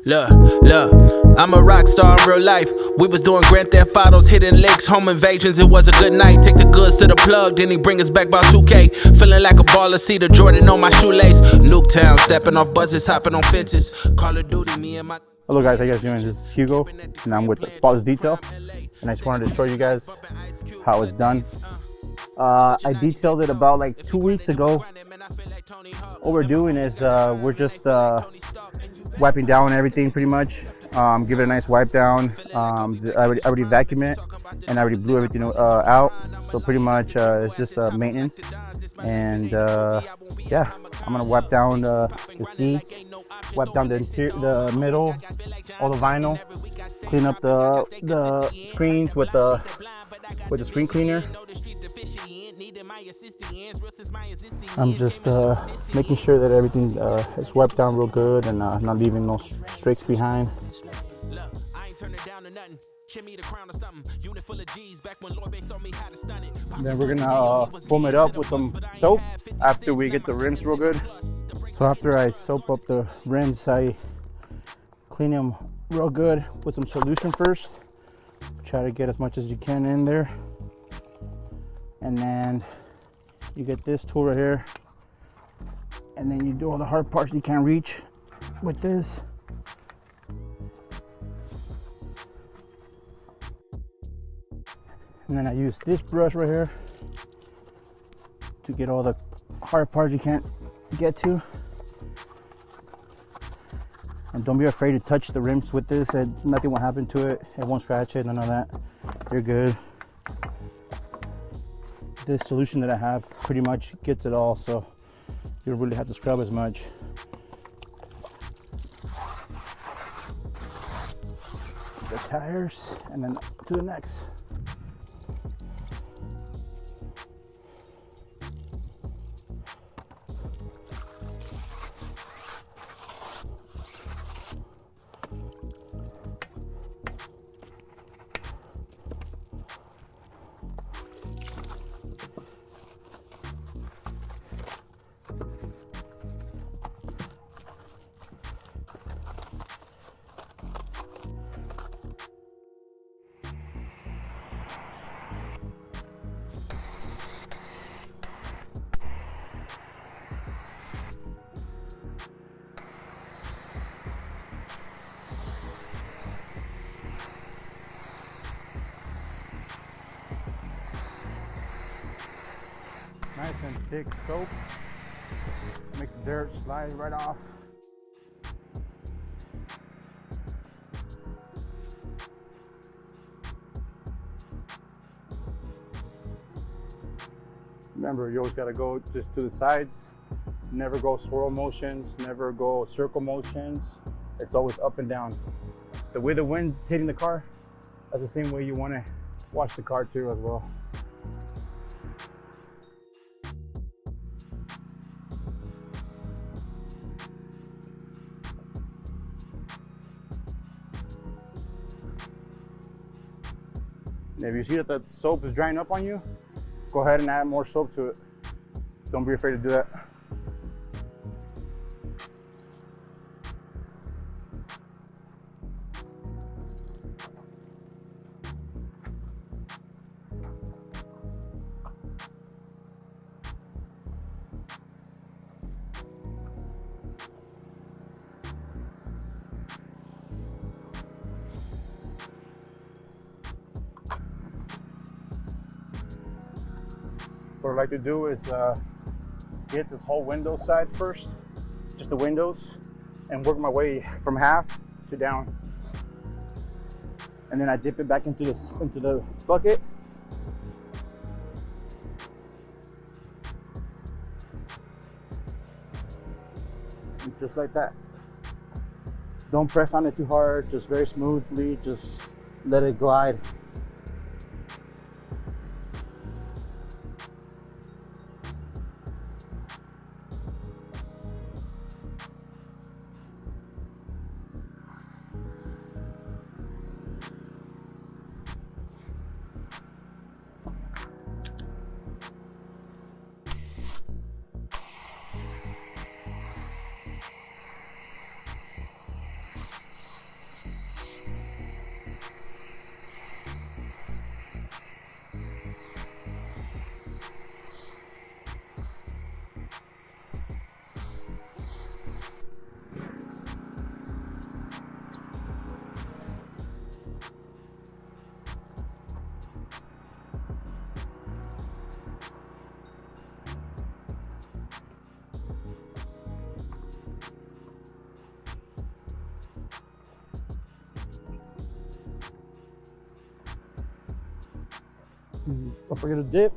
Look, I'm a rock star in real life. We was doing Grand Theft Autos, hitting licks, home invasions. It was a good night. Take the goods to the plug, then he bring us back by 2K. Feeling like a baller, see the Jordan on my shoelace. Nuketown, stepping off buses, hopping on fences. Call of Duty, me and my... Hello guys, how you guys doing? This is Hugo, and I'm with Spotless Detail, and I just wanted to show you guys how it's done. I detailed it about like 2 weeks ago. What we're doing is we're just wiping down everything pretty much. Give it a nice wipe down. I already vacuumed it, and I already blew everything out. So pretty much it's just maintenance. And yeah, I'm gonna wipe down the seats, wipe down the middle, all the vinyl, clean up the screens with the screen cleaner. I'm just making sure that everything is wiped down real good and not leaving no streaks behind. Then we're gonna foam it up with some soap after we get the rims real good. So after I soap up the rims, I clean them real good with some solution first. Try to get as much as you can in there. And then you get this tool right here. And then you do all the hard parts you can't reach with this. And then I use this brush right here to get all the hard parts you can't get to. And don't be afraid to touch the rims with this. Nothing will happen to it. It won't scratch it, none of that. You're good. This solution that I have pretty much gets it all, so you don't really have to scrub as much. The tires, and then to the next. Nice and thick soap. Makes the dirt slide right off. Remember, you always gotta go just to the sides. Never go swirl motions, never go circle motions. It's always up and down. The way the wind's hitting the car, that's the same way you wanna wash the car too as well. If you see that the soap is drying up on you, go ahead and add more soap to it. Don't be afraid to do that. What I like to do is get this whole window side first, just the windows, and work my way from half to down. And then I dip it back into the bucket. And just like that. Don't press on it too hard, just very smoothly, just let it glide. Don't forget to dip.